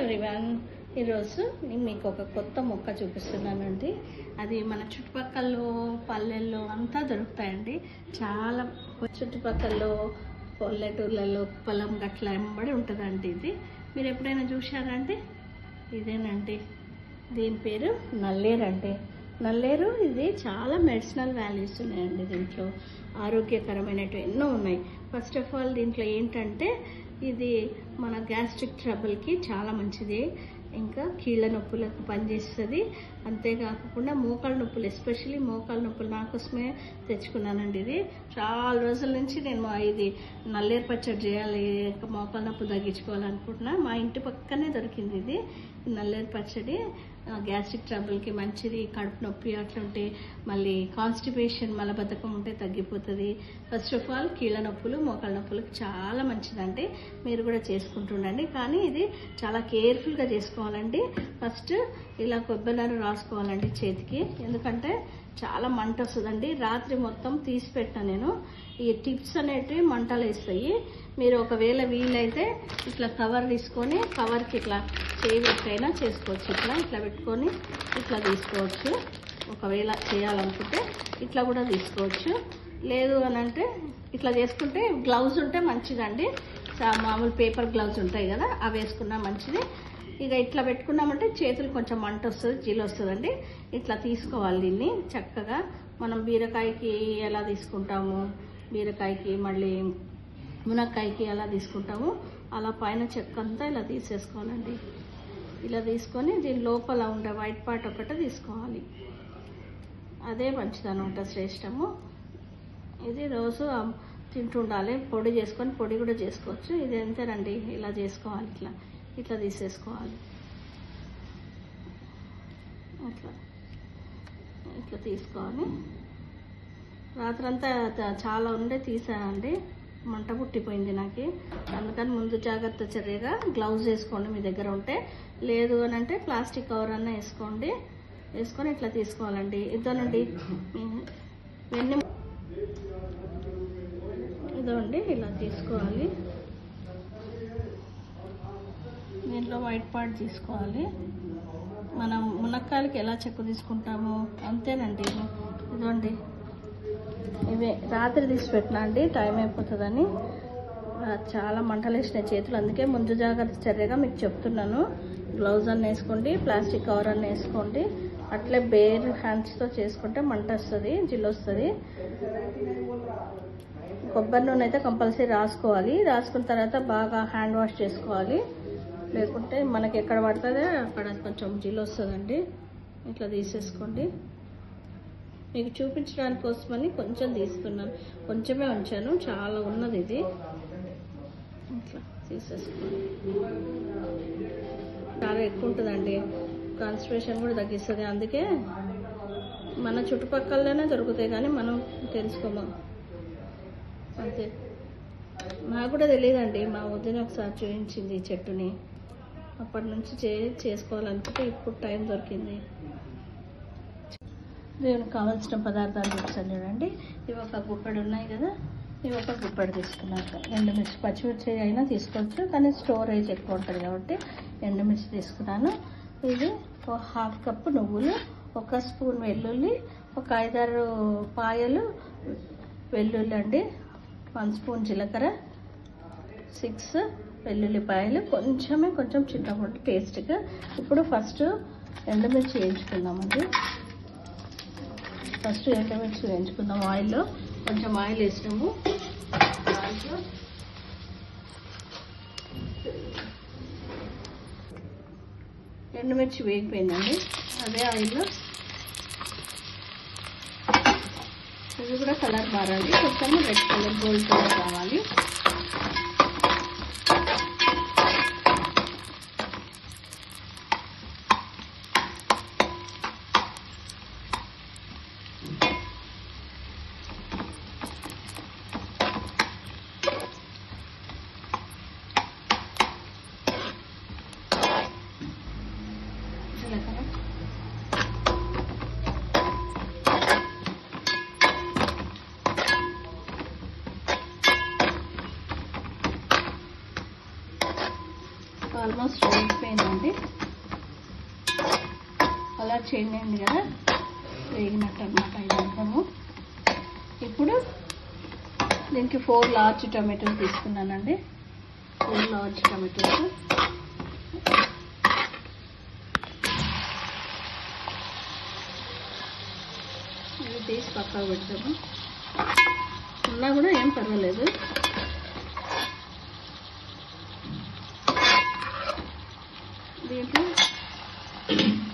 Everyone, ఈరోజు నేను మీకు ఒక కొత్త మొక్క చూపిస్తున్నానండి. అది మన చుట్టుపక్కల పల్లెల్లో అంతా దొరుకుతాయండి. చాలా చుట్టుపక్కల పల్లెటూర్లలో పొలం గట్ల ఎంబడి ఉంటుందండి. ఇది మీరు ఎప్పుడైనా చూశారంటే ఇదేనండి. దీని పేరు నల్లేరు అండి. నల్లేరు ఇది చాలా మెడిసినల్ వాల్యూస్ ఉన్నాయండి. దీంట్లో ఆరోగ్యకరమైనవి ఎన్నో ఉన్నాయి. ఫస్ట్ ఆఫ్ ఆల్ దీంట్లో ఏంటంటే ఇది మన గ్యాస్ట్రిక్ ట్రబుల్కి చాలా మంచిది. ఇంకా కీళ్ళ నొప్పులకు పనిచేస్తుంది. అంతేకాకుండా మోకాళ్ళ నొప్పులు, ఎస్పెషల్లీ మోకాళ్ళ నొప్పులు నాకోసమే తెచ్చుకున్నానండి. ఇది చాలా రోజుల నుంచి నేను ఇది నల్లేరు పచ్చడి చేయాలి, మోకాళ్ళ నొప్పులు తగ్గించుకోవాలనుకుంటున్నా. మా ఇంటి పక్కనే దొరికింది ఇది నల్లేరు పచ్చడి. గ్యాస్ట్రిక్ ట్రబుల్కి మంచిది. కడుపు నొప్పి అట్లుంటే, మళ్ళీ కాన్స్టిపేషన్ మలబద్ధకం ఉంటే తగ్గిపోతుంది. ఫస్ట్ ఆఫ్ ఆల్ కీళ్ళ నొప్పులు, మోకాళ్ళ నొప్పులకు చాలా మంచిదండి. మీరు కూడా చేసుకుంటుండండి. కానీ ఇది చాలా కేర్ఫుల్గా చేసుకోవాలండి. ఫస్ట్ ఇలా కొబ్బరి రాసుకోవాలండి చేతికి, ఎందుకంటే చాలా మంట వస్తుందండి. రాత్రి మొత్తం తీసి పెట్టిన నేను. ఈ టిప్స్ అనేటివి మంటలు వేస్తాయి. మీరు ఒకవేళ వీలైతే ఇట్లా కవర్ తీసుకొని కవర్కి ఇట్లా చేయి పెట్టైనా చేసుకోవచ్చు. ఇట్లా పెట్టుకొని ఇట్లా తీసుకోవచ్చు. ఒకవేళ చేయాలనుకుంటే ఇట్లా కూడా తీసుకోవచ్చు. లేదు అని అంటే ఇట్లా చేసుకుంటే గ్లౌజ్ ఉంటే మంచిదండి. మామూలు పేపర్ గ్లౌజ్ ఉంటాయి కదా, అవి వేసుకున్నా మంచిది. ఇక ఇట్లా పెట్టుకున్నామంటే చేతులు కొంచెం మంట వస్తుంది, జీలు వస్తుందండి. ఇట్లా తీసుకోవాలి దీన్ని చక్కగా. మనం బీరకాయకి ఎలా తీసుకుంటాము, బీరకాయకి మళ్ళీ మునక్కాయకి ఎలా తీసుకుంటాము, అలా పైన చెక్క అంతా ఇలా తీసేసుకోవాలండి. ఇలా తీసుకొని దీని లోపల ఉండే వైట్ పార్ట్ ఒకటి తీసుకోవాలి. అదే మంచిదన్నమాట, శ్రేష్టము. ఇది రోజు తింటుండాలి. పొడి చేసుకొని పొడి కూడా చేసుకోవచ్చు. ఇది ఎంతేనండి, ఇలా చేసుకోవాలి. ఇట్లా తీసేసుకోవాలి. ఇట్లా తీసుకొని రాత్రంతా చాలా ఉండే తీసానండి. మంట పుట్టిపోయింది నాకు. అందుకని ముందు జాగ్రత్త చర్యగా గ్లౌజ్ వేసుకోండి మీ దగ్గర ఉంటే. లేదు అని అంటే ప్లాస్టిక్ కవర్ అన్న వేసుకోండి. వేసుకొని ఇట్లా తీసుకోవాలండి. ఇదోనండి ఇదండి, ఇలా తీసుకోవాలి. దీంట్లో వైట్ పార్ట్ తీసుకోవాలి. మనం మునక్కాయలకి ఎలా చెక్కు తీసుకుంటామో అంతేనండి. ఇదండి, ఇవే రాత్రి తీసి పెట్టినా అండి, టైం అయిపోతుందని. చాలా మంటలు వేసినాయి చేతులు, అందుకే ముందు జాగ్రత్త చర్యగా మీకు చెప్తున్నాను. గ్లౌజ్ అన్న వేసుకోండి, ప్లాస్టిక్ కవర్ అన్న వేసుకోండి. అట్లే బేర్ హ్యాండ్స్తో చేసుకుంటే మంట వస్తుంది, జిల్లు వస్తుంది. కొబ్బరి నూనె అయితే కంపల్సరీ రాసుకోవాలి. రాసుకున్న తర్వాత బాగా హ్యాండ్ వాష్ చేసుకోవాలి. లేకుంటే మనకి ఎక్కడ పడుతుందో అక్కడ కొంచెం జిల్లు వస్తుందండి. ఇట్లా తీసేసుకోండి. మీకు చూపించడానికి కోసమని కొంచెం తీస్తున్నాను, కొంచెమే ఉంచాను, చాలా ఉన్నది ఇది. ఇట్లా తీసేసుకోండి. చాలా ఎక్కువ ఉంటుందండి, కాన్స్టిపేషన్ కూడా తగ్గిస్తుంది. అందుకే మన చుట్టుపక్కలనే దొరుకుతాయి కానీ మనం తెలుసుకోము అంతే. నాకు కూడా తెలియదండి, మా వదిన ఒకసారి చూపించింది ఈ చెట్టుని. అప్పటి నుంచి చేసుకోవాలనుకుంటే ఇప్పుడు టైం దొరికింది. దీనికి కావాల్సిన పదార్థాలు చూపిస్తాను చూడండి. ఇవి ఒక గుప్పెడు ఉన్నాయి కదా, ఇవి ఒక గుప్పెడు తీసుకున్నాక ఎండుమిర్చి, పచ్చిమిర్చి అయినా తీసుకోవచ్చు కానీ స్టోరేజ్ ఎక్కువ ఉంటుంది కాబట్టి ఎండుమిర్చి తీసుకున్నాను. ఇది ఒక హాఫ్ కప్పు నువ్వులు, ఒక స్పూన్ వెల్లుల్లి, ఒక 5-6 పాయలు వెల్లుల్లి అండి, 1 స్పూన్ జీలకర్ర, 6 వెల్లుల్లిపాయలు, కొంచెం చింతపండు టేస్ట్గా. ఇప్పుడు ఫస్ట్ ఎండుమిర్చి వేయించుకుందామండి. ఫస్ట్ ఎండుమిర్చి వేయించుకుందాం ఆయిల్లో. కొంచెం ఆయిల్ వేసినాము. దాంట్లో ఎండుమిర్చి వేగిపోయిందండి. అదే ఆయిల్లో ఇది కూడా కలర్ మారాలి, కొంచెం రెడ్ కలర్, గోల్డ్ కలర్ కావాలి. వేసుకుందామండి. కలర్ చేంజ్ అయింది కదా, వేగినట్టు అన్నమాట ఇదంతాము. ఇప్పుడు దీనికి 4 లార్జ్ టమాటోస్ తీసుకున్నానండి. 4 లార్జ్ టమాటోస్ ఇవి తీసి పక్కకు పెడతాము. ఉన్నా కూడా ఏం పర్వాలేదు. దీంట్లో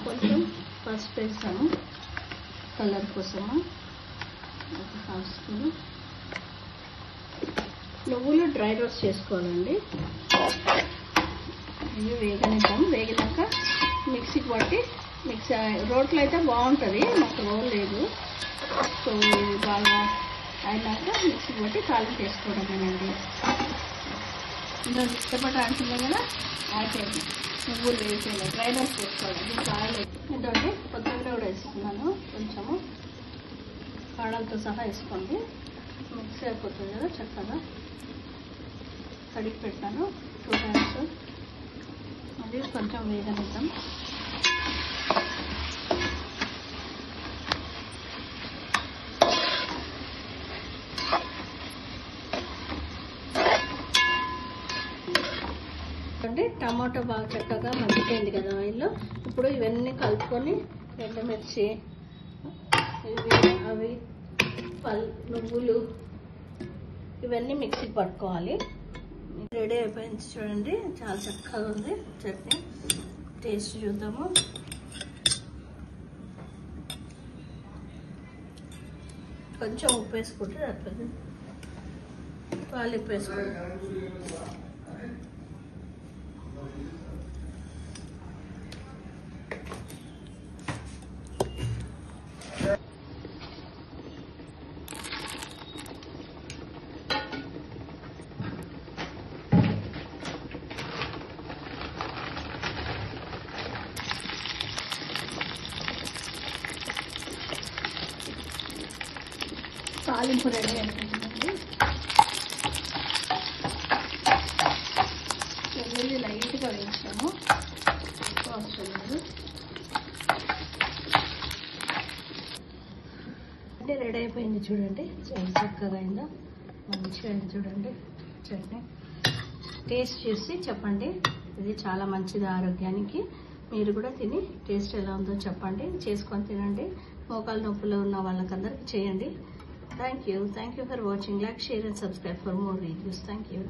కొంచెం పసుపు వేస్తాము కలర్ కోసము. ఒక 1/2 స్పూన్ నువ్వులు డ్రై రోస్ట్ చేసుకోవాలండి. ఇవి వేగనిద్దాం. వేగినాక మిక్సీకి పట్టి రోట్లో అయితే బాగుంటుంది, మాకు రోల్ లేదు. సో బాగా అయినాక మిక్సీకి పట్టి తాలింపు వేసుకోవడమేనండి. ఇంకా ఇష్టపడి అంటున్నాం కదా, ఆయిల్ నువ్వులు వేసేయాలి, డ్రై రోస్ట్ చేసుకోవాలి. దీనికి ఆయిల్ ఏంటంటే కొత్తిమీర కూడా వేసుకున్నాను, కొంచెము కాడలతో సహా వేసుకోండి. మిక్సీ అయిపోతుంది కదా చక్కగా. కడిగి పెట్టాను 2 టైమ్స్. అది కొంచెం వేగనిద్దాం. అంటే టమాటో బాగా చక్కగా మగ్గిపోయింది కదా ఆయిల్లో. ఇప్పుడు ఇవన్నీ కలుపుకొని ఎండుమిర్చి, ఇవి అవి నువ్వులు ఇవన్నీ మిక్సీకి పట్టుకోవాలి. రెడీ అయిపోయింది చూడండి, చాలా చక్కగా ఉంది చట్నీ. టేస్ట్ చూద్దాము. కొంచెం ఉప్పు వేసుకుంటే సరిపోతుంది. తాలింపు వేసుకుంటాం. తాలింపు రెడీ అయిపోతుందండి. వెల్లుల్లి లైట్గా వేయించాము, అవసరం లేదు. అంటే రెడీ అయిపోయింది చూడండి, చాలా చక్కగా అయిందా, మంచిగా అయింది చూడండి చట్నీ. టేస్ట్ చూసి చెప్పండి. ఇది చాలా మంచిది ఆరోగ్యానికి. మీరు కూడా తిని టేస్ట్ ఎలా ఉందో చెప్పండి. చేసుకొని తినండి. మోకాలు నొప్పులు ఉన్న వాళ్ళకందరికీ చేయండి. Thank you for watching. Like, share and subscribe for more videos. Thank you.